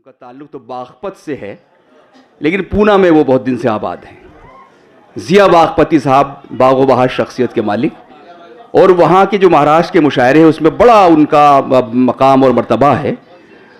उनका ताल्लुक़ तो बागपत से है, लेकिन पूना में वो बहुत दिन से आबाद हैं। ज़िया बागपती साहब बागो बहार शख्सियत के मालिक, और वहाँ के जो महाराष्ट्र के मुशायरे हैं उसमें बड़ा उनका मकाम और मर्तबा है,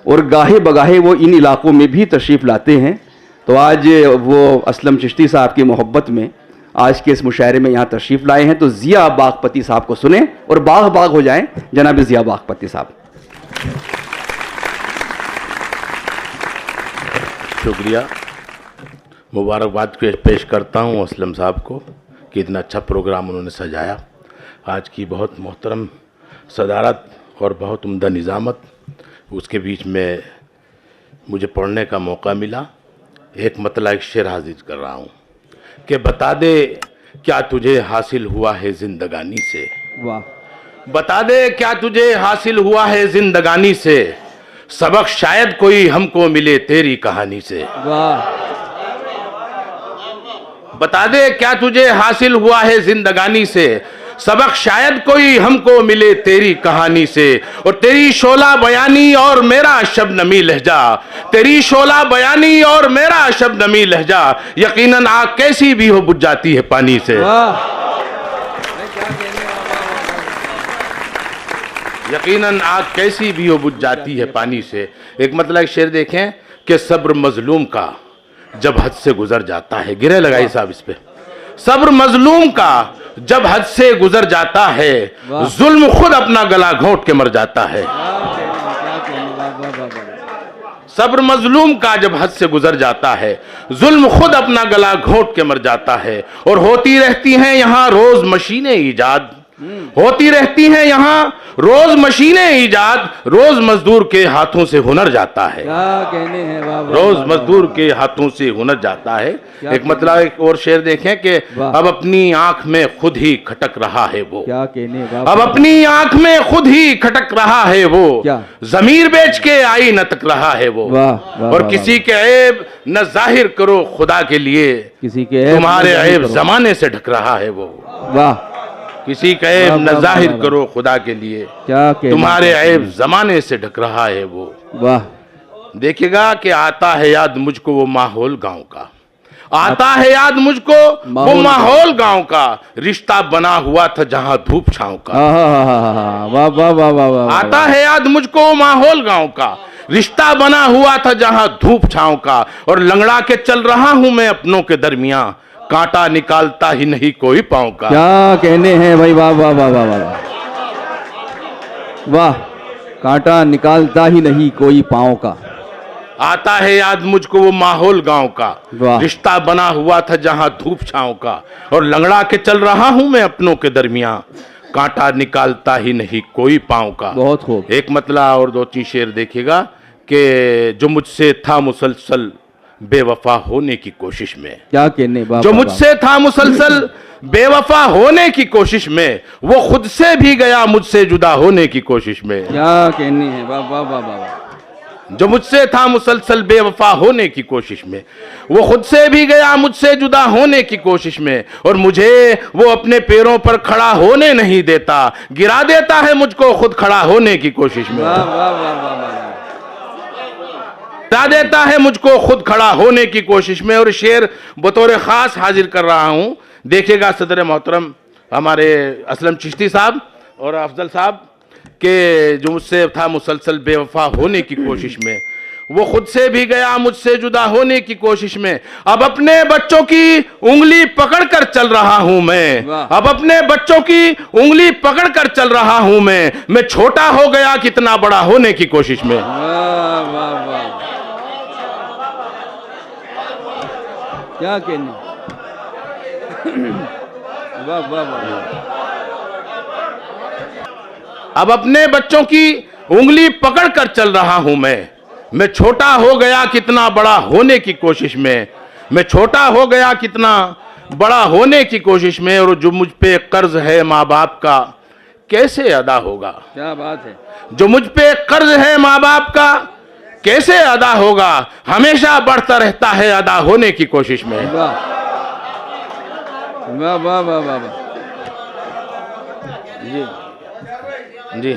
और गाहे बगाहे वो इन इलाक़ों में भी तशरीफ़ लाते हैं। तो आज वो असलम चिश्ती साहब की मोहब्बत में आज के इस मुशायरे में यहाँ तशरीफ़ लाए हैं। तो ज़िया बागपती साहब को सुने और बाग बाग हो जाएं जनाब ज़िया बागपती साहब। शुक्रिया, मुबारकबाद पेश करता हूँ असलम साहब को कि इतना अच्छा प्रोग्राम उन्होंने सजाया। आज की बहुत मोहतरम सदारत और बहुत उम्दा निज़ामत, उसके बीच में मुझे पढ़ने का मौका मिला। एक मतला एक शेर हाजिर कर रहा हूँ कि बता दे क्या तुझे हासिल हुआ है ज़िंदगानी से। वाह। बता दे क्या तुझे हासिल हुआ है ज़िंदगानी से, सबक शायद कोई हमको मिले तेरी कहानी से। वाह। बता दे क्या तुझे हासिल हुआ है जिंदगानी से, सबक शायद कोई हमको मिले तेरी कहानी से। और तेरी शोला बयानी और मेरा शबनमी लहजा, तेरी शोला बयानी और मेरा शबनमी लहजा, यकीनन आग कैसी भी हो बुझ जाती है पानी से। यकीनन आग कैसी भी हो बुझ जाती है पानी से। एक मतलब शेर देखें कि सब्र मजलूम का जब हद से गुजर जाता है, गिरे लगाई साहब इस पे, सब्र मजलूम का जब हद से गुजर जाता है, जुल्म खुद अपना गला घोंट के मर जाता है। सब्र मजलूम का जब हद से गुजर जाता है, जुल्म खुद अपना गला घोंट के मर जाता है। और होती रहती हैं यहाँ रोज मशीनें ईजाद, होती रहती हैं यहाँ रोज मशीनें ईजाद, रोज मजदूर के हाथों से हुनर जाता है। क्या कहने हैं, रोज मजदूर के हाथों से हुनर जाता है। एक मतलब एक और शेर देखें कि अब अपनी आंख में खुद ही खटक रहा है वो, क्या कहने, अब अपनी आंख में खुद ही खटक रहा है वो, जमीर बेच के आई न तक रहा है वो। और किसी के ऐब न जाहिर करो खुदा के लिए, किसी के तुम्हारे ऐब जमाने से ढक रहा है वो। वाह। किसी का ऐब न जाहिर करो खुदा के लिए, क्या तुम्हारे ऐब जमाने से ढक रहा है वो। वाह। देखिएगा कि आता है याद मुझको वो माहौल गांव का, आता है याद मुझको वो माहौल गांव का, रिश्ता बना हुआ था जहां धूप छांव का। वाह वाह वाह वाह। आता है याद मुझको वो माहौल गांव का, रिश्ता बना हुआ था जहां धूप छांव का। और लंगड़ा के चल रहा हूं मैं अपनों के दरमियां, कांटा निकालता ही नहीं कोई पांव का। क्या कहने हैं भाई, वाह वाह वाह वाह वाह वाह। कांटा निकालता ही नहीं कोई पांव का। आता है याद मुझको वो माहौल गांव का, रिश्ता बना हुआ था जहां धूप छांव का। और लंगड़ा के चल रहा हूं मैं अपनों के दरमियां, कांटा निकालता ही नहीं कोई पांव का। बहुत खूब। एक मतला और दो तीन शेर देखिएगा कि जो मुझसे था मुसलसल बेवफा होने की कोशिश में। क्या कहने, जो मुझसे था मुसलसल बेवफा होने की कोशिश में, वो खुद से भी गया मुझसे जुदा होने की कोशिश में। क्या कहने हैं, वाह वाह वाह वाह। जो मुझसे था मुसलसल बेवफा होने की कोशिश में, वो खुद से भी गया मुझसे जुदा होने की कोशिश में। और मुझे वो अपने पैरों पर खड़ा होने नहीं देता, गिरा देता है मुझको खुद खड़ा होने की कोशिश में। वाह वाह वाह वाह। गिरा देता है मुझको खुद खड़ा होने की कोशिश में। और शेर बतौर खास हाजिर कर रहा हूं, देखिएगा सदर मोहतरम हमारे असलम चिश्ती साहब और अफजल साहब के जो मुझसे था मुसलसल बेवफा होने की कोशिश में, वो खुद से भी गया मुझसे जुदा होने की कोशिश में। अब अपने बच्चों की उंगली पकड़कर चल रहा हूं मैं, अब अपने बच्चों की उंगली पकड़कर चल रहा हूं मैं छोटा हो गया कितना बड़ा होने की कोशिश में। वाह वाह वाह। क्या कहने, वाह वाह वाह। अब अपने बच्चों की उंगली पकड़कर चल रहा हूं मैं छोटा हो गया कितना बड़ा होने की कोशिश में, मैं छोटा हो गया कितना बड़ा होने की कोशिश में। और जो मुझ पे कर्ज है माँ बाप का कैसे अदा होगा। क्या बात है। जो मुझ पे कर्ज है माँ बाप का कैसे अदा होगा, हमेशा बढ़ता रहता है अदा होने की कोशिश में। वाह वाह वाह वाह वाह। जी जी,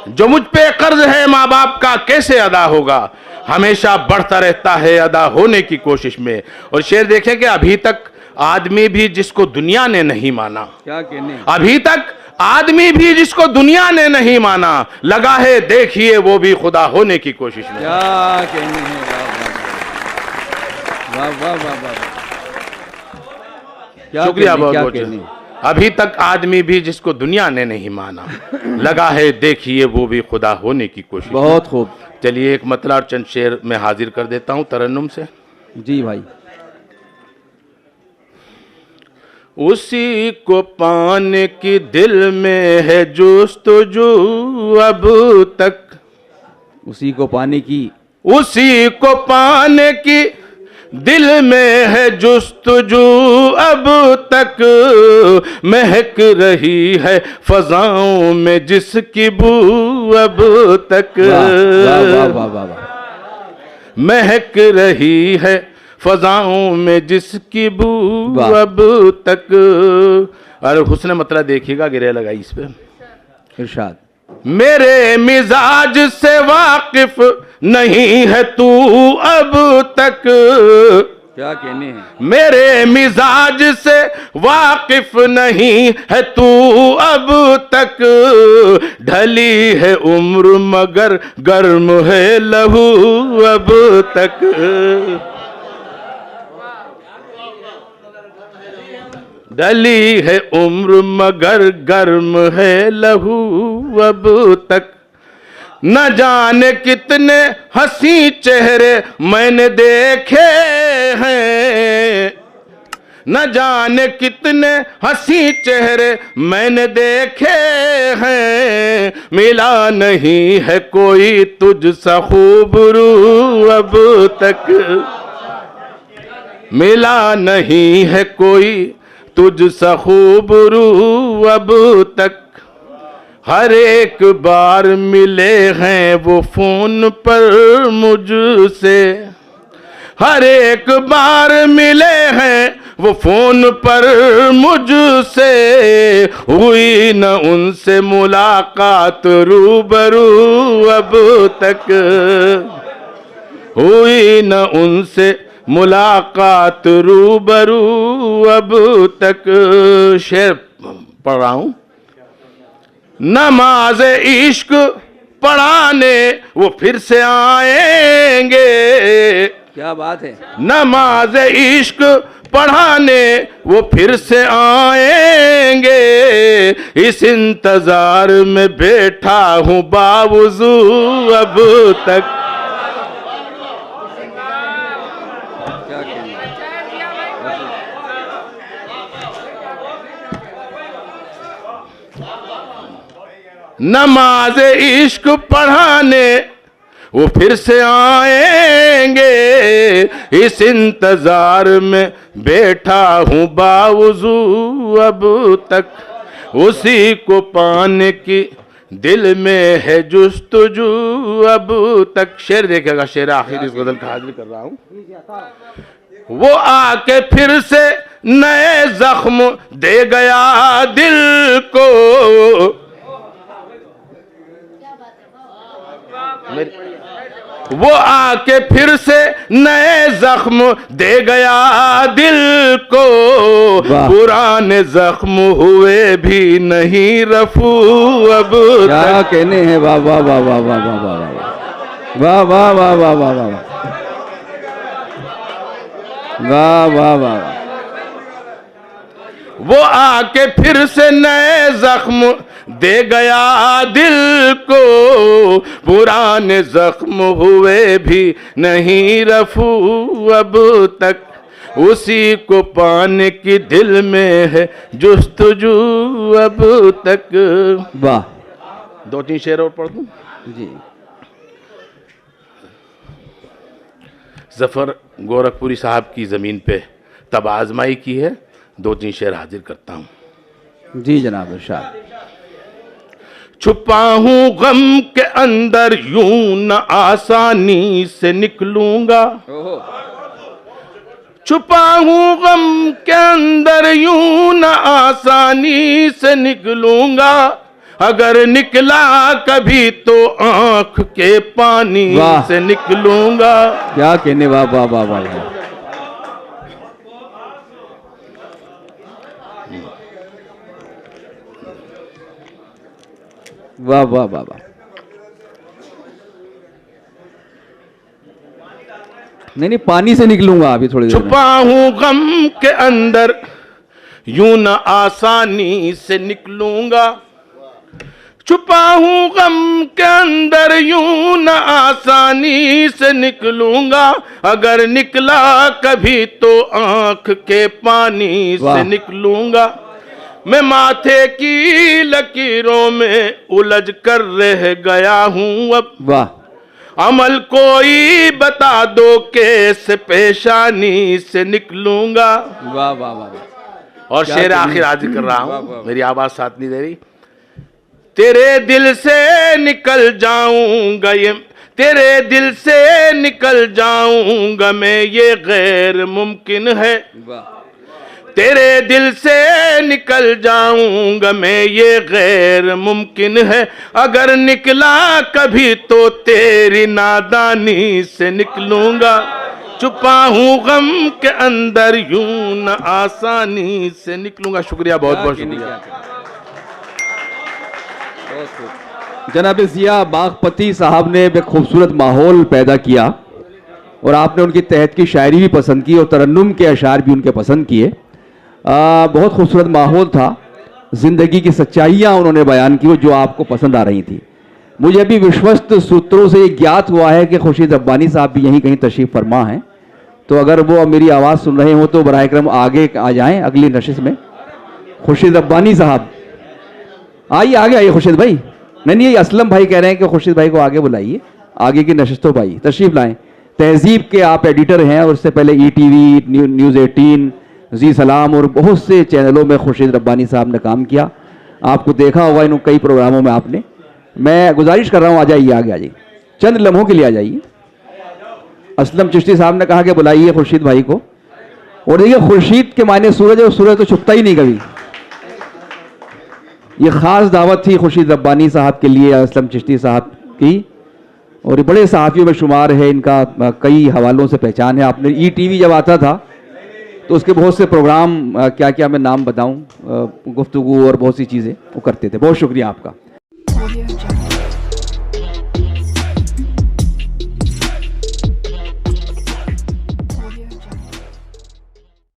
जो मुझ पे कर्ज है माँ बाप का कैसे अदा होगा, हमेशा बढ़ता रहता है अदा होने की कोशिश में। और शेर देखें कि अभी तक आदमी भी जिसको दुनिया ने नहीं माना, क्या कहने, अभी तक आदमी भी जिसको दुनिया ने नहीं माना, लगा है देखिए वो भी खुदा होने की कोशिश में। क्या कहने हैं, वाह वाह वाह वाह वाह, क्या शुक्रिया कहने, बहुत क्या बहुत। कहने। अभी तक आदमी भी जिसको दुनिया ने नहीं माना, लगा है देखिए वो भी खुदा होने की कोशिश में। बहुत खूब। चलिए एक मतला और चंद शेर मैं हाजिर कर देता हूं तरन्नुम से। जी भाई। उसी को पाने की दिल में है जुस्तजू अब तक, उसी को पाने की, उसी को पाने की दिल में है जुस्तजू अब तक, महक रही है फजाओं में जिसकी बू अब तक, वाह वाह वाह वाह वाह, महक रही है फजाओं में जिसकी बू वाह। अब तक। और हुस्न मतला देखिएगा, गिरे लगाई इस पे। इरशाद। मेरे मिजाज से वाकिफ नहीं है तू अब तक, क्या कहने हैं, मेरे मिजाज से वाकिफ नहीं है तू अब तक, ढली है उम्र मगर गर्म है लहू अब तक, ढली है उम्र मगर गर्म है लहू अब तक, न जाने कितने हंसी चेहरे मैंने देखे हैं, न जाने कितने हंसी चेहरे मैंने देखे हैं, मिला नहीं है कोई तुझसा खूबरू अब तक, मिला नहीं है कोई तुझसा खूबरू अब तक, हर एक बार मिले हैं वो फोन पर मुझसे, हर एक बार मिले हैं वो फोन पर मुझसे, हुई न उनसे मुलाकात रूबरू अब तक, हुई न उनसे मुलाकात रूबरू अब तक। शेर पढ़ रहा हूं। नमाज इश्क पढ़ाने वो फिर से आएंगे, क्या बात है, नमाज इश्क पढ़ाने वो फिर से आएंगे, इस इंतजार में बैठा हूं बावजू अब तक, क्या कहने, नमाज इश्क पढ़ाने वो फिर से आएंगे, इस इंतजार में बैठा हूं बावजू अब तक, उसी को पाने की दिल में है जुस्तजू अब तक। शेर देखेगा, शेर आखिर इस गजल का हाजिर कर रहा हूं। वो आके फिर से नए जख्म दे गया दिल को, वो आके फिर से नए जख्म दे गया दिल को, पुराने जख्म हुए भी नहीं रफू अब तक। क्या कहने हैं, वाह वाह वाह वाह वाह वाह वाह वाह वाह वाह वाह वाह वाह वाह वाह वाह, वो आके फिर से नए जख्म दे गया दिल को, पुराने जख्म हुए भी नहीं रफू अब तक, उसी को पाने की दिल में है जुस्तजू अब तक। वाह। दो तीन शेर और पढ़ दूं। जी। जफर गोरखपुरी साहब की ज़मीन पे तब आजमाई की है, दो तीन शेर हाजिर करता हूं। जी जनाब इरशाद। छुपा हूं गम के अंदर यूं न आसानी से निकलूंगा, छुपा हूं गम के अंदर यूं न आसानी से निकलूंगा, अगर निकला कभी तो आंख के पानी वाह। से निकलूंगा। क्या कहने, वाह वाह वाह वाह वाह। वाह वाह वाह वाह। नहीं नहीं, पानी से निकलूंगा अभी थोड़ी देर में। छुपा हूं गम के अंदर यूं न आसानी से निकलूंगा। छुपा हूं गम के अंदर यूं न आसानी से निकलूंगा। अगर निकला कभी तो आंख के पानी वाह। से निकलूंगा। मैं माथे की लकीरों में उलझ कर रह गया हूं अब। वाह अमल कोई बता दो कैसे पेशानी से निकलूंगा। वाह वाह वाह वाह। और क्या शेर कमी- आखिर हाजिर कर रहा वाह, वाह, हूं, वाह। मेरी आवाज साथ नहीं दे रही। तेरे दिल से निकल जाऊंगा ये, तेरे दिल से निकल जाऊंगा मैं, ये गैर मुमकिन है। वाह तेरे दिल से निकल जाऊंगा मैं, ये गैर मुमकिन है। अगर निकला कभी तो तेरी नादानी से निकलूंगा। छुपा हूं गम के अंदर यूं न आसानी से निकलूंगा। शुक्रिया, बहुत बहुत शुक्रिया। जनाब जिया बागपती साहब ने एक खूबसूरत माहौल पैदा किया और आपने उनकी तहत की शायरी भी पसंद की और तरन्नुम के अशार भी उनके पसंद किए। बहुत खूबसूरत माहौल था, ज़िंदगी की सच्चाइयाँ उन्होंने बयान की जो आपको पसंद आ रही थी। मुझे अभी विश्वस्त सूत्रों से ये ज्ञात हुआ है कि खुर्शीद रब्बानी साहब भी यहीं कहीं तशरीफ़ फरमा हैं, तो अगर वो मेरी आवाज़ सुन रहे हो तो बराए करम आगे आ जाएं अगली नशिश में। खुर्शीद रब्बानी साहब आइए, आगे आइए खुर्शीद भाई। नहीं, ये असलम भाई कह रहे हैं कि खुर्शीद भाई को आगे बुलाइए, आगे की नशिश तो भाई तशरीफ़ लाएँ। तहजीब के आप एडिटर हैं और उससे पहले ETV, न्यूज़ 18, जी सलाम और बहुत से चैनलों में खुर्शीद रब्बानी साहब ने काम किया। आपको देखा होगा इन कई प्रोग्रामों में आपने। मैं गुजारिश कर रहा हूँ, आ जाइए, आगे आ जाइए, चंद लम्हों के लिए आ जाइए। असलम चिश्ती साहब ने कहा कि बुलाइए खुर्शीद भाई को। और देखिए, खुर्शीद के मायने सूरज है और सूरज तो छुपता ही नहीं कभी। ये ख़ास दावत थी खुर्शीद रब्बानी साहब के लिए, असलम चिश्ती साहब की, और ये बड़े सहाफ़ियों में शुमार है, इनका कई हवालों से पहचान है। आपने ETV जब आता था तो उसके बहुत से प्रोग्राम, क्या क्या मैं नाम बताऊं, गुफ्तगू और बहुत सी चीज़ें वो करते थे। बहुत शुक्रिया आपका।